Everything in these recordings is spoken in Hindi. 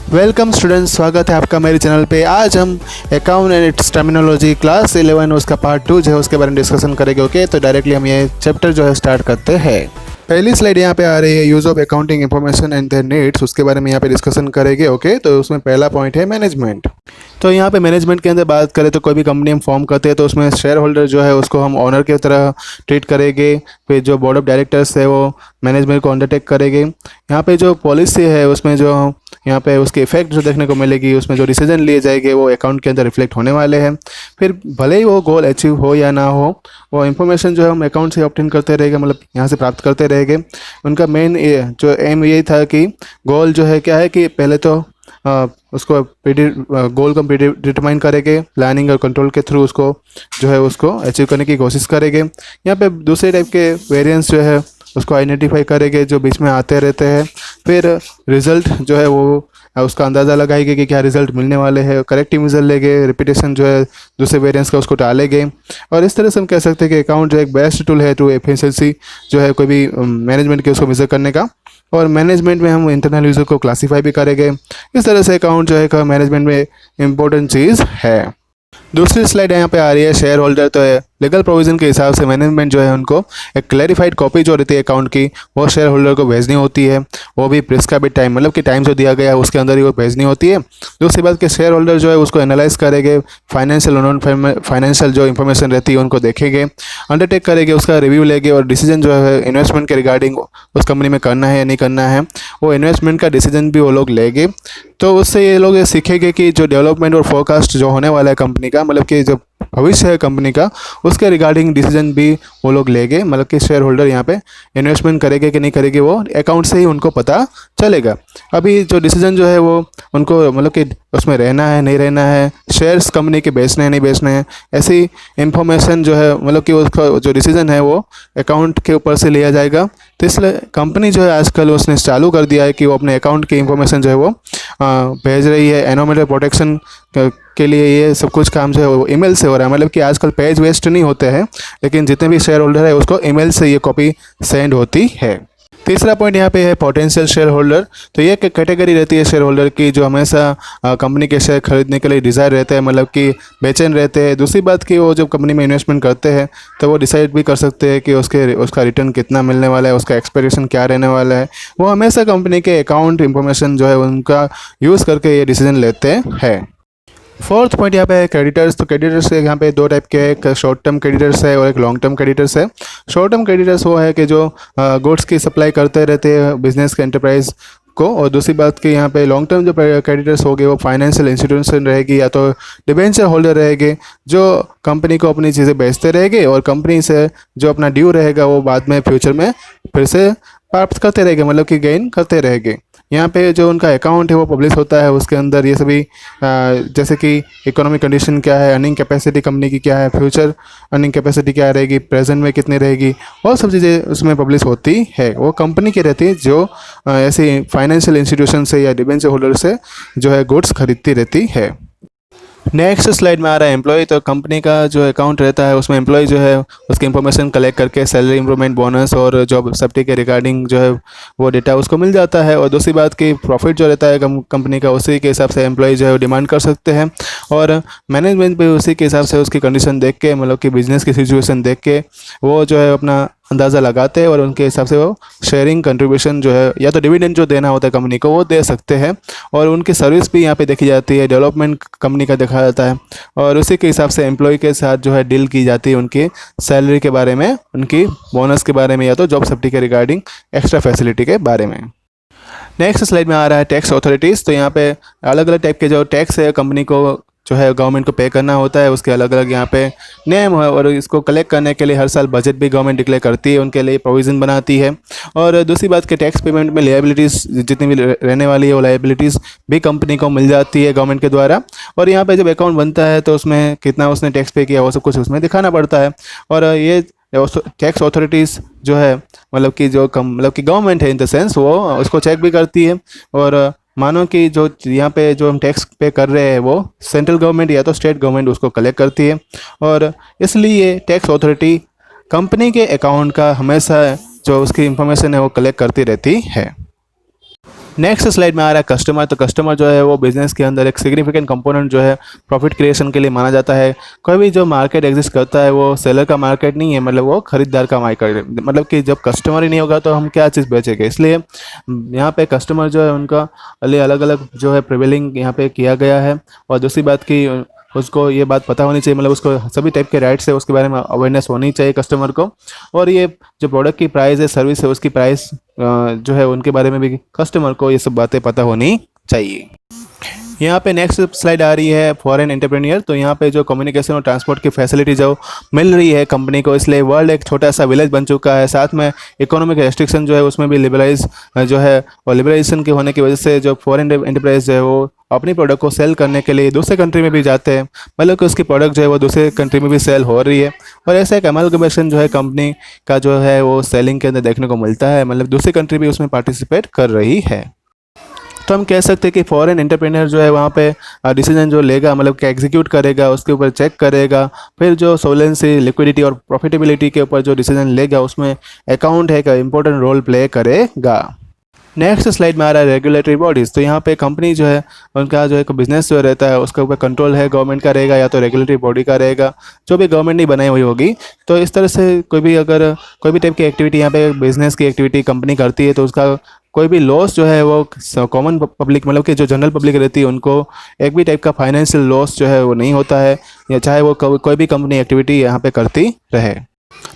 वेलकम स्टूडेंट्स, स्वागत है आपका मेरे चैनल पे। आज हम account and it's terminology class 11 उसका पार्ट 2 जो है उसके बारे में डिस्कशन करेंगे। ओके, तो डायरेक्टली हम ये चैप्टर जो है स्टार्ट करते हैं। पहली स्लाइड यहाँ पे आ रही है, use of accounting information and there needs, उसके बारे में यहाँ पे डिस्कशन करेंगे। ओके, तो उसमें पहला पॉइंट है मैनेजमेंट। तो यहाँ पे मैनेजमेंट के अंदर बात करें तो कोई भी कंपनी हम फॉर्म करते हैं तो उसमें शेयर होल्डर जो है उसको हम ऑनर की तरह ट्रीट करेंगे। फिर जो बोर्ड ऑफ डायरेक्टर्स है वो मैनेजमेंट को अंडरटेक करेंगे। यहाँ पे जो पॉलिसी है उसमें जो यहाँ पे उसके इफेक्ट जो देखने को मिलेगी, उसमें जो डिसीजन लिए जाएंगे वो अकाउंट के अंदर रिफ्लेक्ट होने वाले हैं। फिर भले ही वो गोल अचीव हो या ना हो, वो इन्फॉर्मेशन जो है हम अकाउंट से ऑब्टेन करते रहेंगे, मतलब यहाँ से प्राप्त करते रहेंगे। उनका मेन जो एम यही था कि गोल जो है क्या है कि पहले तो उसको गोल को डिटरमाइन करेंगे, प्लानिंग और कंट्रोल के थ्रू उसको जो है उसको अचीव करने की कोशिश करेंगे। यहाँ पे दूसरे टाइप के वेरिएंस जो है उसको आइडेंटिफाई करेंगे जो बीच में आते रहते हैं। फिर रिज़ल्ट जो है वो उसका अंदाज़ा लगाएंगे कि क्या रिज़ल्ट मिलने वाले हैं, करेक्टिव मेजर लेंगे, रिपीटेशन जो है दूसरे वेरिएंस का उसको टालेंगे। और इस तरह से हम कह सकते हैं कि अकाउंट जो एक बेस्ट टूल है टू एफिशिएंसी जो है कोई भी मैनेजमेंट के उसको मेजर करने का। और मैनेजमेंट में हम इंटरनल यूज़र को क्लासीफाई भी करेंगे। इस तरह से अकाउंट जो है मैनेजमेंट में इम्पोर्टेंट चीज़ है। दूसरी स्लाइड यहाँ पे आ रही है शेयर होल्डर। तो लीगल प्रोविज़न के हिसाब से मैनेजमेंट जो है उनको एक क्लैरिफाइड कॉपी जो रहती है अकाउंट की वो शेयर होल्डर को भेजनी होती है। वो भी प्रिस्क्राइब्ड टाइम, मतलब कि टाइम जो दिया गया है उसके अंदर ही वो भेजनी होती है। दूसरी बात कि शेयर होल्डर जो है उसको एनालाइज करेंगे, फाइनेंशियल और नॉन फाइनेंशियल जो इन्फॉर्मेशन रहती है उनको देखेंगे, अंडरटेक करेंगे, उसका रिव्यू लेंगे और डिसीजन जो है इन्वेस्टमेंट के रिगार्डिंग उस कंपनी में करना है या नहीं करना है, वो इन्वेस्टमेंट का डिसीजन भी वो लोग लेंगे। तो उससे ये लोग ये सीखेंगे कि जो डेवलपमेंट और फोरकास्ट जो होने वाला है कंपनी का, मतलब कि जो भविष्य है कंपनी का, उसके रिगार्डिंग डिसीजन भी वो लोग लेंगे। मतलब कि शेयर होल्डर यहाँ पे इन्वेस्टमेंट करेंगे कि नहीं करेंगे वो अकाउंट से ही उनको पता चलेगा। अभी जो डिसीजन जो है वो उनको मतलब कि उसमें रहना है नहीं रहना है, शेयर्स कंपनी के बेचने हैं नहीं बेचने हैं, ऐसी इंफॉर्मेशन जो है मतलब कि उसका जो डिसीजन है वो अकाउंट के ऊपर से लिया जाएगा। तो इसलिए कंपनी जो है आजकल उसने चालू कर दिया है कि वो अपने अकाउंट की इंफॉर्मेशन जो है वो भेज रही है। एनवायरमेंटल प्रोटेक्शन के लिए ये सब कुछ काम जो है वो ईमेल से हो रहा है। मतलब कि आजकल पेज वेस्ट नहीं होते हैं, लेकिन जितने भी शेयर होल्डर है उसको ईमेल से ये कॉपी सेंड होती है। तीसरा पॉइंट यहाँ पे है पोटेंशियल शेयर होल्डर। तो ये कैटेगरी रहती है शेयर होल्डर की जो हमेशा कंपनी के शेयर खरीदने के लिए डिज़ायर रहते हैं, मतलब कि बेचैन रहते हैं। दूसरी बात कि वो जब कंपनी में इन्वेस्टमेंट करते हैं तो वो डिसाइड भी कर सकते हैं कि उसका रिटर्न कितना मिलने वाला है, उसका एक्सपेक्टेशन क्या रहने वाला है। वो हमेशा कंपनी के अकाउंट इंफॉर्मेशन जो है उनका यूज़ करके ये डिसीजन लेते हैं। फोर्थ पॉइंट यहाँ पे है क्रेडिटर्स। तो क्रेडिटर्स यहाँ पे दो टाइप के, एक शॉर्ट टर्म क्रेडिटर्स है और एक लॉन्ग टर्म क्रेडिटर्स है। शॉर्ट टर्म क्रेडिटर्स वो है कि जो गुड्स की सप्लाई करते रहते हैं बिजनेस के एंटरप्राइज को। और दूसरी बात कि यहाँ पे लॉन्ग टर्म जो क्रेडिटर्स हो गए वो फाइनेंशियल इंस्टीट्यूशन रहेगी या तो डिबेंचर होल्डर रहेंगे जो कंपनी को अपनी चीज़ें बेचते रहेंगे और कंपनी से जो अपना ड्यू रहेगा वो बाद में फ्यूचर में फिर से प्राप्त करते रहेंगे, मतलब कि गेन करते रहेंगे। यहाँ पे जो उनका अकाउंट है वो पब्लिश होता है, उसके अंदर ये सभी जैसे कि इकोनॉमिक कंडीशन क्या है, अर्निंग कैपेसिटी कंपनी की क्या है, फ्यूचर अर्निंग कैपेसिटी क्या रहेगी, प्रेजेंट में कितनी रहेगी, और सब चीज़ें उसमें पब्लिश होती है। वो कंपनी की रहती है जो ऐसे फाइनेंशियल इंस्टीट्यूशन से या डिबेंचर होल्डर से जो है गुड्स खरीदती रहती है। नेक्स्ट स्लाइड में आ रहा है एम्प्लॉय। तो कंपनी का जो अकाउंट रहता है उसमें एम्प्लॉय जो है उसकी इंफॉर्मेशन कलेक्ट करके सैलरी इंप्रूवमेंट, बोनस और जॉब सेफ्टी के रिगार्डिंग जो है वो डेटा उसको मिल जाता है। और दूसरी बात कि प्रॉफिट जो रहता है कंपनी का उसी के हिसाब से एम्प्लॉय जो है डिमांड कर सकते हैं। और मैनेजमेंट भी उसी के हिसाब से उसकी कंडीशन देख के, मतलब कि बिजनेस की सिचुएशन देख के वो जो है अपना अंदाज़ा लगाते हैं और उनके हिसाब से वो शेयरिंग कंट्रीब्यूशन जो है या तो डिविडेंड जो देना होता है कंपनी को वो दे सकते हैं। और उनकी सर्विस भी यहाँ पे देखी जाती है, डेवलपमेंट कंपनी का देखा जाता है और उसी के हिसाब से एम्प्लॉय के साथ जो है डील की जाती है उनकी सैलरी के बारे में, उनकी बोनस के बारे में या तो जॉब सेफ्टी के रिगार्डिंग एक्स्ट्रा फैसिलिटी के बारे में। नेक्स्ट स्लाइड में आ रहा है टैक्स अथॉरिटीज़। तो यहाँ पे अलग अलग टाइप के जो टैक्स है कंपनी को जो है गवर्नमेंट को पे करना होता है, उसके अलग अलग यहाँ पे नेम है। और इसको कलेक्ट करने के लिए हर साल बजट भी गवर्नमेंट डिक्लेयर करती है, उनके लिए प्रोविज़न बनाती है। और दूसरी बात कि टैक्स पेमेंट में लायबिलिटीज़ जितनी भी रहने वाली है वो लायबिलिटीज़ भी कंपनी को मिल जाती है गवर्नमेंट के द्वारा। और यहाँ पे जब अकाउंट बनता है तो उसमें कितना उसने टैक्स पे किया वो सब कुछ उसमें दिखाना पड़ता है। और ये टैक्स अथॉरिटीज़ जो है मतलब कि गवर्नमेंट है इन द सेंस वो उसको चेक भी करती है। और मानो कि जो यहाँ पे जो हम टैक्स पे कर रहे हैं वो सेंट्रल गवर्नमेंट या तो स्टेट गवर्नमेंट उसको कलेक्ट करती है। और इसलिए टैक्स अथॉरिटी कंपनी के अकाउंट का हमेशा जो उसकी इंफॉर्मेशन है वो कलेक्ट करती रहती है। नेक्स्ट स्लाइड में आ रहा है कस्टमर। तो कस्टमर जो है वो बिजनेस के अंदर एक सिग्निफिकेंट कंपोनेंट जो है प्रॉफिट क्रिएशन के लिए माना जाता है। कोई भी जो मार्केट एग्जिस्ट करता है वो सेलर का मार्केट नहीं है, मतलब वो खरीदार का मार्केट है। मतलब कि जब कस्टमर ही नहीं होगा तो हम क्या चीज़ बेचेंगे, इसलिए यहाँ पे कस्टमर जो है उनका अलग अलग जो है प्रिवेलिंग यहाँ पे किया गया है। और दूसरी बात की उसको ये बात पता होनी चाहिए, मतलब उसको सभी टाइप के राइट्स है उसके बारे में अवेयरनेस होनी चाहिए कस्टमर को। और ये जो प्रोडक्ट की प्राइस है, सर्विस है, उसकी प्राइस जो है उनके बारे में भी कस्टमर को ये सब बातें पता होनी चाहिए। यहाँ पे नेक्स्ट स्लाइड आ रही है फॉरेन एंटरप्रेन्योर। तो यहाँ पे जो कम्युनिकेशन और ट्रांसपोर्ट की फैसिलिटी जो मिल रही है कंपनी को, इसलिए वर्ल्ड एक छोटा सा विलेज बन चुका है। साथ में इकोनॉमिक रेस्ट्रिक्शन जो है उसमें भी लिबरलाइज जो है, और लिबरलाइजेशन के होने की वजह से जो फॉरेन एंटरप्राइज जो है वो अपनी प्रोडक्ट को सेल करने के लिए दूसरे कंट्री में भी जाते हैं, मतलब कि उसकी प्रोडक्ट जो है वो दूसरे कंट्री में भी सेल हो रही है। और ऐसा एक अमलगमेशन जो है कंपनी का जो है वो सेलिंग के अंदर देखने को मिलता है, मतलब दूसरी कंट्री भी उसमें पार्टिसिपेट कर रही है। तो हम कह सकते हैं कि फॉरेन एंटरप्रेन्योर जो है वहाँ पे डिसीजन जो लेगा, मतलब कि एग्जीक्यूट करेगा, उसके ऊपर चेक करेगा, फिर जो सोलेंसी, लिक्विडिटी और प्रॉफिटेबिलिटी के ऊपर जो डिसीजन लेगा उसमें अकाउंट है का इंपॉर्टेंट रोल प्ले करेगा। नेक्स्ट स्लाइड में आ रहा है रेगुलेटरी बॉडीज़। तो यहाँ पे कंपनी जो है उनका जो एक बिजनेस जो रहता है उसके ऊपर कंट्रोल है गवर्नमेंट का रहेगा या तो रेगुलेटरी बॉडी का रहेगा, जो भी गवर्नमेंट ने बनाई हुई होगी। तो इस तरह से कोई भी अगर कोई भी टाइप की एक्टिविटी यहाँ पे बिजनेस की एक्टिविटी कंपनी करती है तो उसका कोई भी लॉस जो है वो कॉमन पब्लिक, मतलब कि जो जनरल पब्लिक रहती है उनको एक भी टाइप का फाइनेंशियल लॉस जो है वो नहीं होता है, या चाहे वो कोई भी कंपनी एक्टिविटी यहाँ पे करती रहे।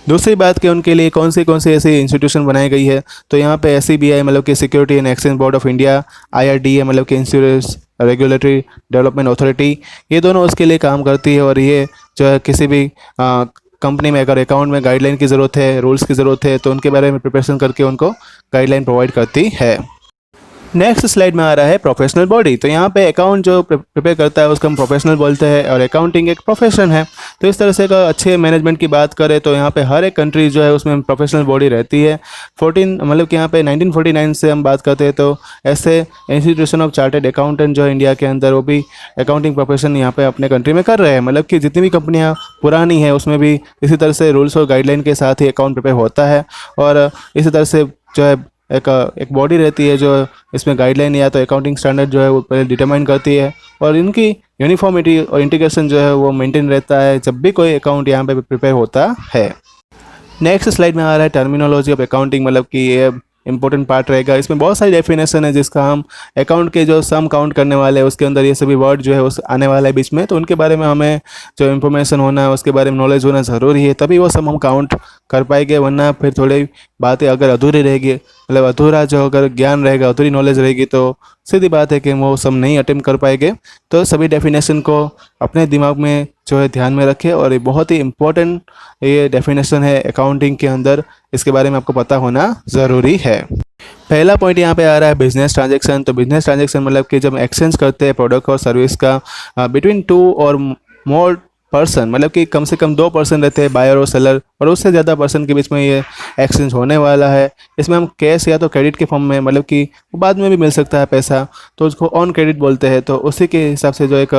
दूसरी बात कि उनके लिए कौन सी ऐसी इंस्टीट्यूशन बनाई गई है। तो यहाँ पे SEBI मतलब कि security and exchange board of India, IRDA मतलब कि इंश्योरेंस रेगुलेटरी डेवलपमेंट अथॉरिटी, ये दोनों उसके लिए काम करती है। और ये जो है किसी भी कंपनी में अगर अकाउंट में गाइडलाइन की ज़रूरत है, रूल्स की ज़रूरत है, तो उनके बारे में प्रिपरेशन करके उनको गाइडलाइन प्रोवाइड करती है। नेक्स्ट स्लाइड में आ रहा है प्रोफेशनल बॉडी। तो यहाँ पे अकाउंट जो प्रिपेयर करता है उसको हम प्रोफेशनल बोलते हैं, और अकाउंटिंग एक प्रोफेशन है। तो इस तरह से अगर अच्छे मैनेजमेंट की बात करें तो यहाँ पे हर एक कंट्री जो है उसमें प्रोफेशनल बॉडी रहती है। 14 मतलब कि यहाँ पे 1949 से हम बात करते हैं तो ऐसे इंस्टीट्यूशन ऑफ चार्टर्ड अकाउंटेंट जो है इंडिया के अंदर, वो भी अकाउंटिंग प्रोफेशन यहाँ पे अपने कंट्री में कर रहे हैं। मतलब कि जितनी भी कंपनियाँ पुरानी है उसमें भी इसी तरह से रूल्स और गाइडलाइन के साथ ही अकाउंट प्रिपेयर होता है। और इसी तरह से जो है एक बॉडी रहती है जो इसमें गाइडलाइन या तो अकाउंटिंग स्टैंडर्ड जो है वो पहले डिटरमाइन करती है, और इनकी यूनिफॉर्मिटी और इंटीग्रेशन जो है वो मेंटेन रहता है जब भी कोई अकाउंट यहाँ पे प्रिपेयर होता है। नेक्स्ट स्लाइड में आ रहा है टर्मिनोलॉजी ऑफ अकाउंटिंग, मतलब कि ये इंपॉर्टेंट पार्ट रहेगा। इसमें बहुत सारी डेफिनेशन है जिसका हम अकाउंट के जो सम काउंट करने वाले हैं उसके अंदर ये सभी वर्ड जो है उस आने वाला है बीच में, तो उनके बारे में हमें जो इन्फॉर्मेशन होना है उसके बारे में नॉलेज होना ज़रूरी है, तभी वो सम हम काउंट कर पाएंगे। वरना फिर थोड़ी बातें अगर अधूरी रहेगी, मतलब अधूरा जो अगर ज्ञान रहेगा, अधूरी नॉलेज रहेगी, तो सीधी बात है कि वो सब नहीं अटेम्प्ट कर पाएंगे। तो सभी डेफिनेशन को अपने दिमाग में जो है ध्यान में रखें, और ये बहुत ही इम्पोर्टेंट ये डेफिनेशन है अकाउंटिंग के अंदर, इसके बारे में आपको पता होना ज़रूरी है। पहला पॉइंट यहाँ पे आ रहा है बिजनेस ट्रांजैक्शन। तो बिजनेस ट्रांजैक्शन मतलब कि जब एक्सचेंज करते हैं प्रोडक्ट और सर्विस का बिटवीन 2 और मोर पर्सन, मतलब कि कम से कम 2 पर्सन रहते हैं, बायर और सेलर, और उससे ज़्यादा पर्सन के बीच में ये एक्सचेंज होने वाला है। इसमें हम कैश या तो क्रेडिट के फॉर्म में, मतलब कि बाद में भी मिल सकता है पैसा, तो उसको ऑन क्रेडिट बोलते हैं। तो उसी के हिसाब से जो एक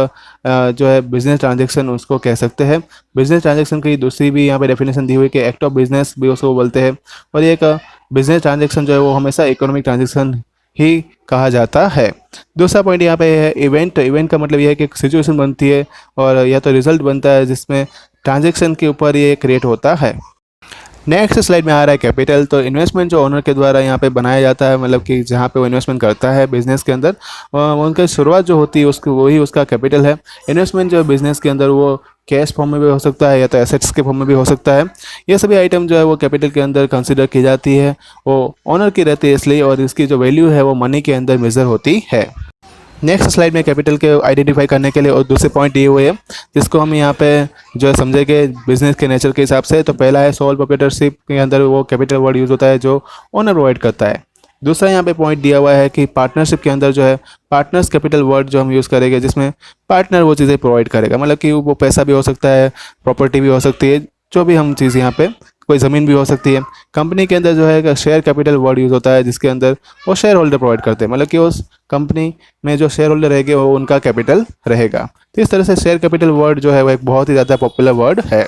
जो है बिजनेस ट्रांजैक्शन उसको कह सकते हैं। बिजनेस ट्रांजैक्शन की दूसरी भी यहाँ पे डेफिनेशन दी हुई कि एक्ट ऑफ बिजनेस भी उसको बोलते हैं। और ये एक बिजनेस ट्रांजैक्शन जो है वो हमेशा इकोनॉमिक ट्रांजैक्शन ही कहा जाता है। दूसरा पॉइंट यहाँ पे है इवेंट। इवेंट का मतलब यह है कि एक सिचुएशन बनती है और या तो रिजल्ट बनता है जिसमें ट्रांजैक्शन के ऊपर ये क्रिएट होता है। नेक्स्ट स्लाइड में आ रहा है कैपिटल। तो इन्वेस्टमेंट जो ओनर के द्वारा यहाँ पे बनाया जाता है, मतलब कि जहाँ पे वो इन्वेस्टमेंट करता है बिजनेस के अंदर, उनकी शुरुआत जो होती है उसकी वही उसका कैपिटल है। इन्वेस्टमेंट जो बिजनेस के अंदर वो कैश फॉर्म में भी हो सकता है या तो एसेट्स के फॉर्म में भी हो सकता है। ये सभी आइटम जो है वो कैपिटल के अंदर कंसिडर की जाती है, वो ओनर की रहती है इसलिए, और इसकी जो वैल्यू है वो मनी के अंदर मेजर होती है। नेक्स्ट स्लाइड में कैपिटल के आइडेंटिफाई करने के लिए और दूसरे पॉइंट दिए हुए हैं जिसको हम यहाँ पे जो है समझेंगे बिजनेस के नेचर के हिसाब से। तो पहला है सोल प्रोप्राइटरशिप के अंदर वो कैपिटल वर्ड यूज़ होता है जो ओनर प्रोवाइड करता है। दूसरा यहाँ पे पॉइंट दिया हुआ है कि पार्टनरशिप के अंदर जो है पार्टनर्स कैपिटल वर्ड जो हम यूज़ करेंगे जिसमें पार्टनर वो चीज़ें प्रोवाइड करेगा, मतलब कि वो पैसा भी हो सकता है, प्रॉपर्टी भी हो सकती है, जो भी हम चीज़ यहाँ पे कोई ज़मीन भी हो सकती है। कंपनी के अंदर जो है शेयर कैपिटल वर्ड यूज़ होता है जिसके अंदर वो शेयर होल्डर प्रोवाइड करते हैं, मतलब कि उस कंपनी में जो शेयर होल्डर रहेंगे वो उनका कैपिटल रहेगा। तो इस तरह से शेयर कैपिटल वर्ड जो है वो एक बहुत ही ज़्यादा पॉपुलर वर्ड है।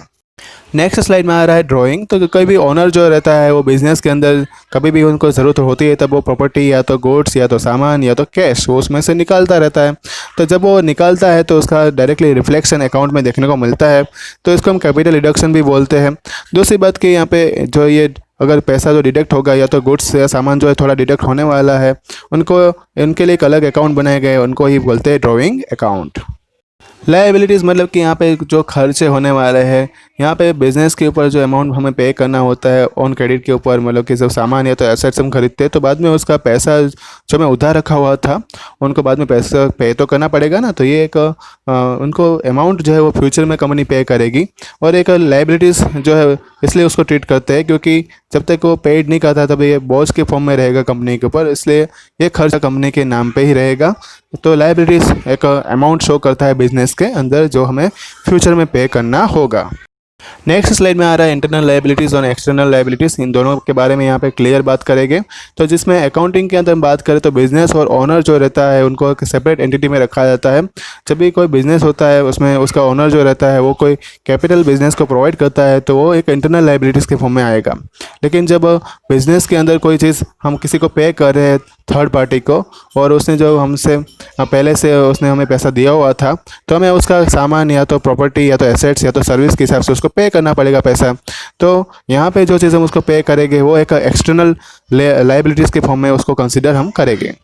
नेक्स्ट स्लाइड में आ रहा है ड्राइंग। तो कोई भी ओनर जो रहता है वो बिजनेस के अंदर कभी भी उनको ज़रूरत होती है तब वो प्रॉपर्टी या तो गुड्स या तो सामान या तो कैश वो उसमें से निकालता रहता है। तो जब वो निकालता है तो उसका डायरेक्टली रिफ्लेक्शन अकाउंट में देखने को मिलता है, तो इसको हम कैपिटल डिडक्शन भी बोलते हैं। दूसरी बात कि यहाँ पे जो ये अगर पैसा जो डिडक्ट होगा या तो गुड्स या सामान जो है थोड़ा डिडक्ट होने वाला है, उनको इनके लिए एक अलग अकाउंट बनाए गए, उनको ही बोलते हैं ड्राइंग अकाउंट। लायबिलिटीज़ मतलब कि यहाँ पे जो खर्चे होने वाले हैं, यहाँ पे बिज़नेस के ऊपर जो अमाउंट हमें पे करना होता है ऑन क्रेडिट के ऊपर, मतलब कि जब सामान या तो एसेट्स हम खरीदते हैं तो बाद में उसका पैसा जो मैं उधार रखा हुआ था उनको बाद में पैसा पे तो करना पड़ेगा ना। तो ये एक उनको अमाउंट जो है वो फ्यूचर में कंपनी पे करेगी। और एक लायबिलिटीज़ जो है इसलिए उसको ट्रीट करते हैं क्योंकि जब तक वो पेड नहीं करता तब ये बोझ के फॉर्म में रहेगा कंपनी के ऊपर, इसलिए ये खर्च कंपनी के नाम पे ही रहेगा। तो लायबिलिटीज़ एक अमाउंट शो करता है बिजनेस के अंदर जो हमें फ्यूचर में पे करना होगा। नेक्स्ट स्लाइड में आ रहा है इंटरनल लायबिलिटीज़ और एक्सटर्नल लायबिलिटीज़, इन दोनों के बारे में यहाँ पे क्लियर बात करेंगे। तो जिसमें अकाउंटिंग के अंदर हम बात करें तो बिज़नेस और ओनर जो रहता है उनको एक सेपरेट एंटिटी में रखा जाता है। जब भी कोई बिज़नेस होता है उसमें उसका ओनर जो रहता है वो कोई कैपिटल बिजनेस को प्रोवाइड करता है तो वो एक इंटरनल लायबिलिटीज़ के फॉर्म में आएगा। लेकिन जब बिज़नेस के अंदर कोई चीज़ हम किसी को पे कर रहे हैं थर्ड पार्टी को, और उसने जो हमसे पहले से उसने हमें पैसा दिया हुआ था, तो हमें उसका सामान या तो प्रॉपर्टी या तो एसेट्स या तो सर्विस के हिसाब से उसको पे करना पड़ेगा पैसा। तो यहाँ पे जो चीज़ हम उसको पे करेंगे वो एक एक्सटर्नल लायबिलिटीज़ के फॉर्म में उसको कंसिडर हम करेंगे।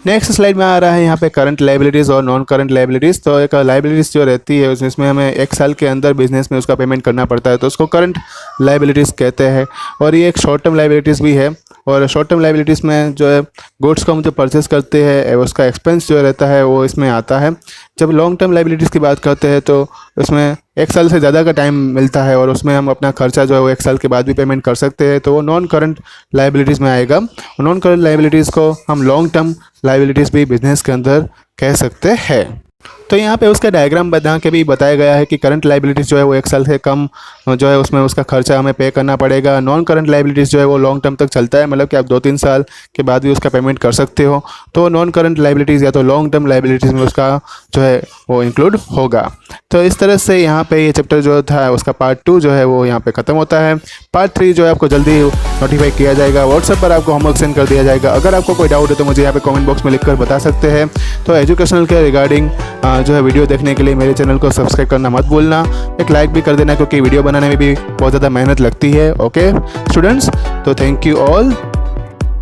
नेक्स्ट स्लाइड में आ रहा है यहाँ पे करंट लायबिलिटीज़ और नॉन करंट लायबिलिटीज़। तो एक लायबिलिटीज़ जो रहती है उसमें हमें 1 साल के अंदर बिजनेस में उसका पेमेंट करना पड़ता है तो उसको करंट लायबिलिटीज़ कहते हैं। और ये एक शॉर्ट टर्म लायबिलिटीज़ भी है। और शॉर्ट टर्म लायबिलिटीज़ में जो है गुड्स को हम जो परचेस करते हैं उसका एक्सपेंस जो रहता है वो इसमें आता है। जब लॉन्ग टर्म लायबिलिटीज़ की बात करते हैं तो उसमें 1 साल से ज़्यादा का टाइम मिलता है और उसमें हम अपना खर्चा जो है वो 1 साल के बाद भी पेमेंट कर सकते हैं, तो वो नॉन करंट लायबिलिटीज़ में आएगा। नॉन करंट लायबिलिटीज़ को हम लॉन्ग टर्म लायबिलिटीज़ भी बिजनेस के अंदर कह सकते हैं। तो यहाँ पे उसका डायग्राम बना के भी बताया गया है कि करंट लायबिलिटीज़ जो है वो 1 साल से कम जो है उसमें उसका खर्चा हमें पे करना पड़ेगा। नॉन करंट लायबिलिटीज़ जो है वो लॉन्ग टर्म तक चलता है, मतलब कि आप 2-3 साल के बाद भी उसका पेमेंट कर सकते हो। तो नॉन करंट लायबिलिटीज़ या तो लॉन्ग टर्म लायबिलिटीज़ में उसका जो है वो इंक्लूड होगा। तो इस तरह से यहाँ पे ये चैप्टर जो था उसका पार्ट 2 जो है वो यहाँ पे ख़त्म होता है। पार्ट 3 जो है आपको जल्दी नोटिफाई किया जाएगा, व्हाट्सएप पर आपको होमवर्क सेंड कर दिया जाएगा। अगर आपको कोई डाउट है तो मुझे यहाँ पे कमेंट बॉक्स में लिखकर बता सकते हैं। तो एजुकेशनल के रिगार्डिंग जो है वीडियो देखने के लिए मेरे चैनल को सब्सक्राइब करना मत भूलना, एक लाइक भी कर देना क्योंकि वीडियो बनाने में भी बहुत ज़्यादा मेहनत लगती है। ओके स्टूडेंट्स, तो थैंक यू ऑल।